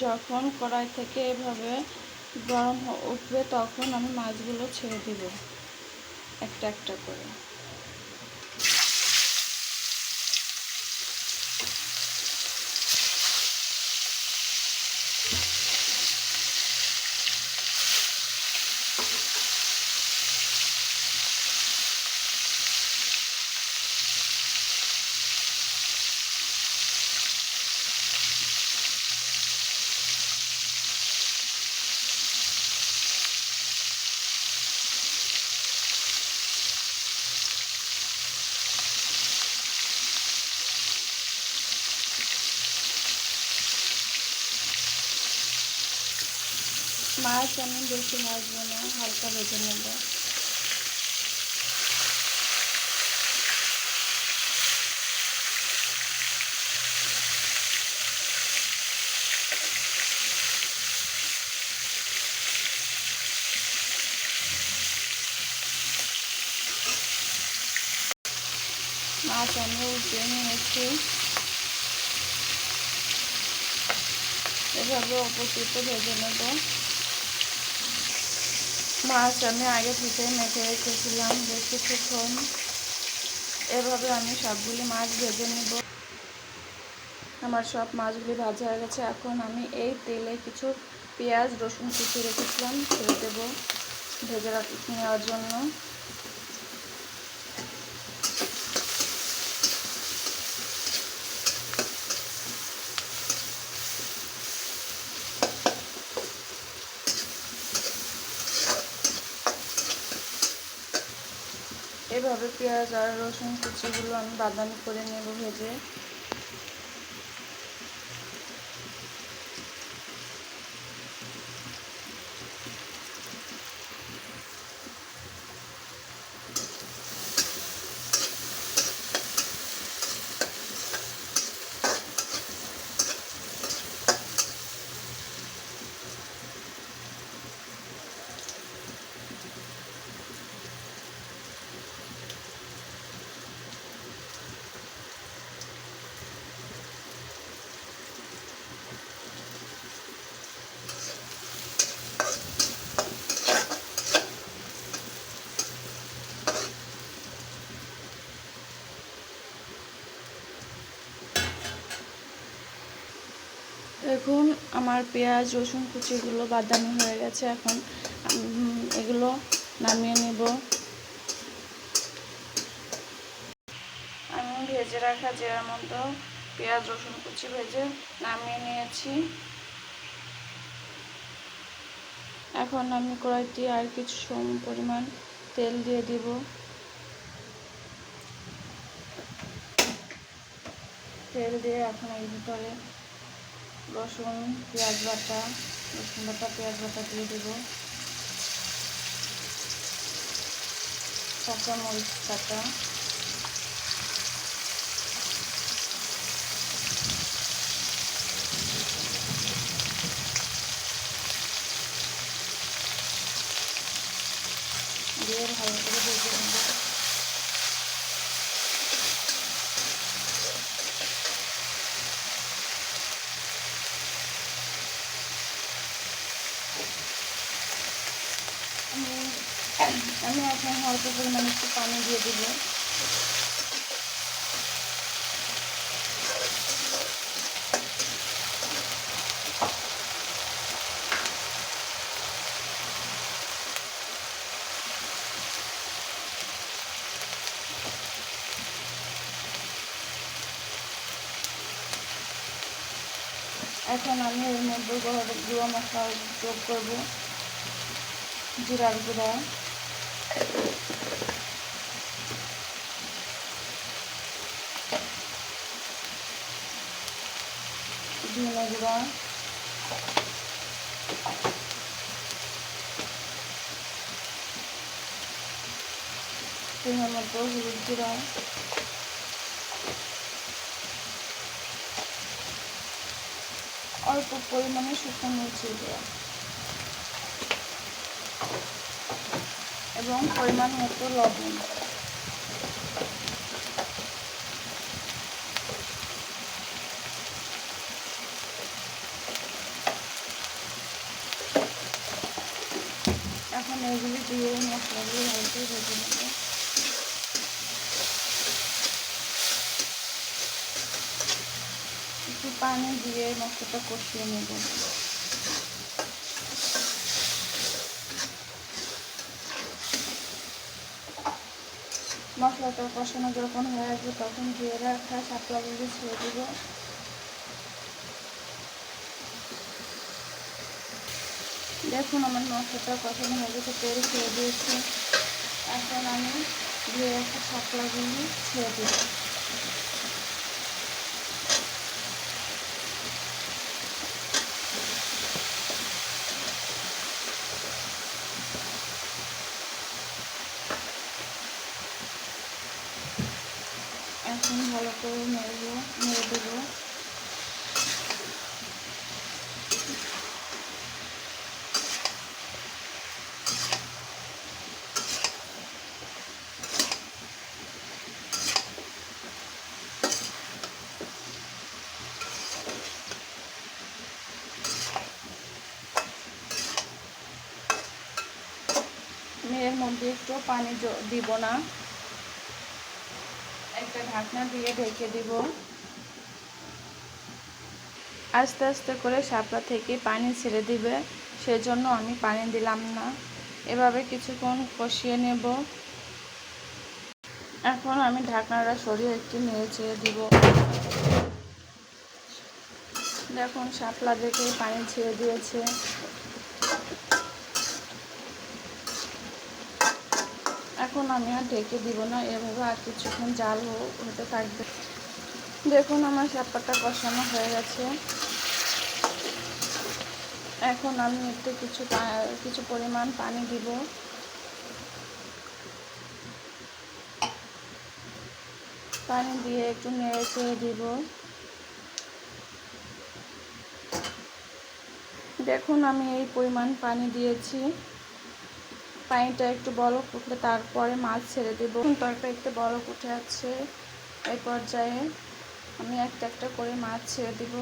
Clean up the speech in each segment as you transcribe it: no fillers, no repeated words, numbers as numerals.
যখন কড়াই থেকে এভাবে গরম উঠবে তখন আমি মাছগুলো ছেড়ে দিব একটা একটা করে। মাছ আমি বেশি ভাজবো না, হালকা ভেজে নেব। মাছ আমি উঠিয়ে নিয়েছি, এভাবে অপরপিঠ ভেজে নেব। মাছ আমি আগে থেকে মেখে রেখেছিলাম বেশ কিছুক্ষণ। এভাবে আমি সবগুলি মাছ ভেজে নেব। আমার সব মাছগুলি ভাজা হয়ে গেছে। এখন আমি এই তেলে কিছু পেঁয়াজ রসুন কুচি রেখেছিলাম ছেড়ে দেবো ভেজে নেওয়ার জন্য। এভাবে পেঁয়াজ আর রসুন কুচিগুলো আমি বাদামি করে নেব ভেজে। এখন আমার পেঁয়াজ রসুন কুচিগুলো বাদামি হয়ে গেছে। এখন এগুলো নামিয়ে নেব। আমি ভেজে রাখা জিরার মতো পেঁয়াজ রসুন কুচি ভেজে নামিয়ে নিয়েছি। এখন আমি কড়াইতে আর কিছু পরিমাণ তেল দিয়ে দিব। তেল দিয়ে এখন এর ভিতরে রসুন বাটা পেঁয়াজ বাটা দিয়ে দেব, কাঁচা মরিচ বাটা, দিয়ে ভালো করে ভেজে নেব। আমি এখন অল্প পরিমাণে একটু পানি দিয়ে দিব। এখন আমি এর মধ্যে গুঁড়ো মশলা যোগ করব। জিরার গুঁড়া, ধনে গুঁড়া, পরিমাণ মতো হলুদ গুঁড়া, অল্প পরিমাণে শুকনো মরিচের গুঁড়া এবং পরিমাণ মতো লবণ। এখন এগুলি দিয়ে মশলাগুলো ভালো করে ভেজে নেব। একটু পানি দিয়ে মশলাটা কষিয়ে নেব। মশলাটা কষানো যখন হয়ে আসবে তখন দিয়ে রাখা শাপলাগুলো ছেড়ে দেব। দেখুন আমার মশলাটা কষানো হয়ে গেছে, তেল ছেড়ে দিয়েছি। এখন আমি দিয়ে রাখা শাপলাগুলি ছেড়ে দেব। এখন ভালো করে নেড়ে দেবো। আমি এর মধ্যে একটু পানি দিব না, একটা ঢাকনা দিয়ে ঢেকে দিব। আস্তে আস্তে করে শাপলা থেকে পানি ছেড়ে দিবে, সেজন্য আমি পানি দিলাম না। এভাবে কিছুক্ষণ কষিয়ে নেব। এখন আমি ঢাকনাটা সরিয়ে একটু নেড়ে চেড়ে দিব। দেখুন শাপলা থেকে পানি ছেড়ে দিয়েছে। এখন আমি আর ঢেকে দিব না, এভাবে আর কিছুক্ষণ জাল হতে থাকবে। দেখুন আমার শাপলাটা কষানো হয়ে গেছে। এখন আমি একটু কিছু পরিমাণ পানি দিব। পানি দিয়ে একটু নেড়ে চেড়ে দিব। দেখুন আমি এই পরিমাণ পানি দিয়েছি। পানিটা একটু বলক উঠলে তারপরে মাছ ছেড়ে দেবো। তরকারি একটু বলক উঠে আছে, এই পর্যায়ে আমি একটা একটা করে মাছ ছেড়ে দিব।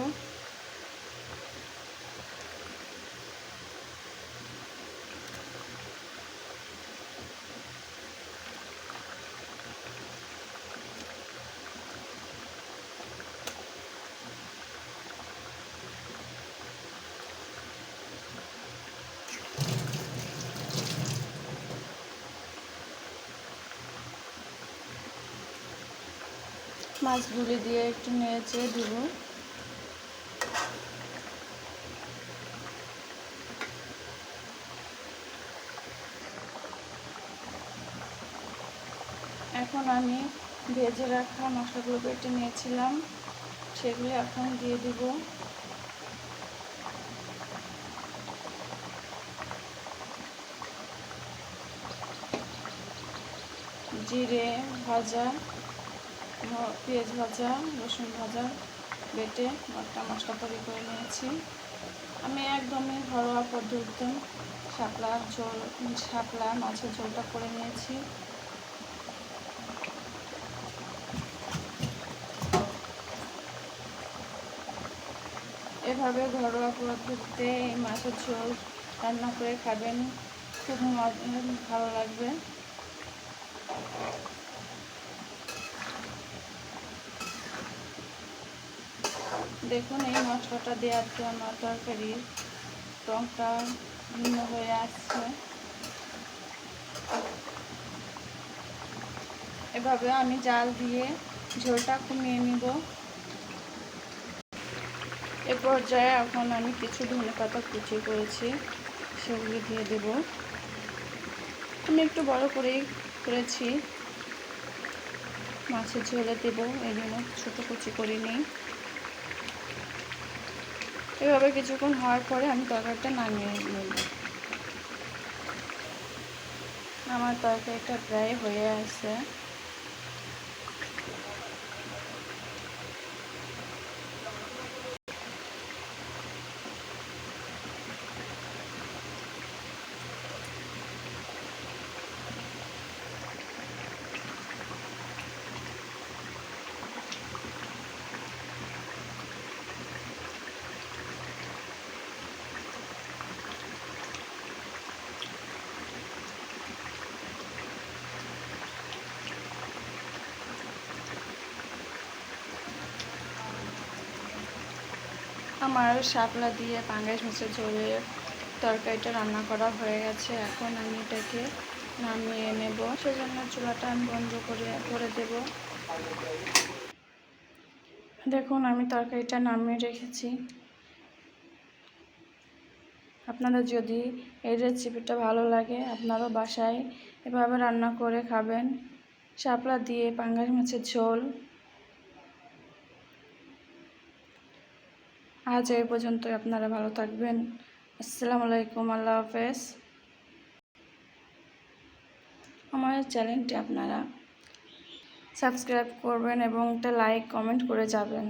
মাছগুলি দিয়ে একটু নেড়ে চেড়ে দিব। এখন আমি ভেজে রাখা মশলাগুলো বেটে নিয়েছিলাম, সেগুলি এখন দিয়ে দিব। জিরে ভাজা, পেঁয়াজ ভাজা, রসুন ভাজা বেটে একটা মশলা তৈরি করে নিয়েছি। আমি একদমই ঘরোয়া পদ্ধতিতে শাপলা মাছের ঝোলটা করে নিয়েছি। এভাবে ঘরোয়া পদ্ধতিতে এই মাছের ঝোল রান্না করে খাবেন, খুব ভালো লাগবে। দেখুন এই মশলাটা দেওয়াতে আমার তরকারির রঙটা ভিন্ন হয়ে আসছে। এভাবে আমি জাল দিয়ে ঝোলটা কমিয়ে নিব। এ পর্যায়ে এখন আমি কিছু ধনেপাতা কুচি করেছি, সেগুলি দিয়ে দেব। আমি একটু বড় করেই করেছি, মাছের ঝোলে দেব, এই জন্য ছোটো কুচি করিনি। এভাবে কিছুক্ষণ হওয়ার পরে আমি তরকারিটা নামিয়ে নেব। আমার তরকারিটা প্রায় হয়ে আসছে। আমার শাপলা দিয়ে পাঙ্গাস মাছের ঝোলের তরকারিটা রান্না করা হয়ে গেছে। এখন আমি এটাকে নামিয়ে নেব, সেজন্য চুলাটা আমি বন্ধ করে দেব। দেখুন আমি তরকারিটা নামিয়ে রেখেছি। আপনাদের যদি এই রেসিপিটা ভালো লাগে, আপনারাও বাসায় এভাবে রান্না করে খাবেন। শাপলা দিয়ে পাঙ্গাস মাছের ঝোল। আজ এই পর্যন্তই। আপনারা ভালো থাকবেন। আসসালামু আলাইকুম, আল্লাহ হাফেজ। আমার চ্যানেলটি আপনারা সাবস্ক্রাইব করবেন এবং একটা লাইক কমেন্ট করে যাবেন।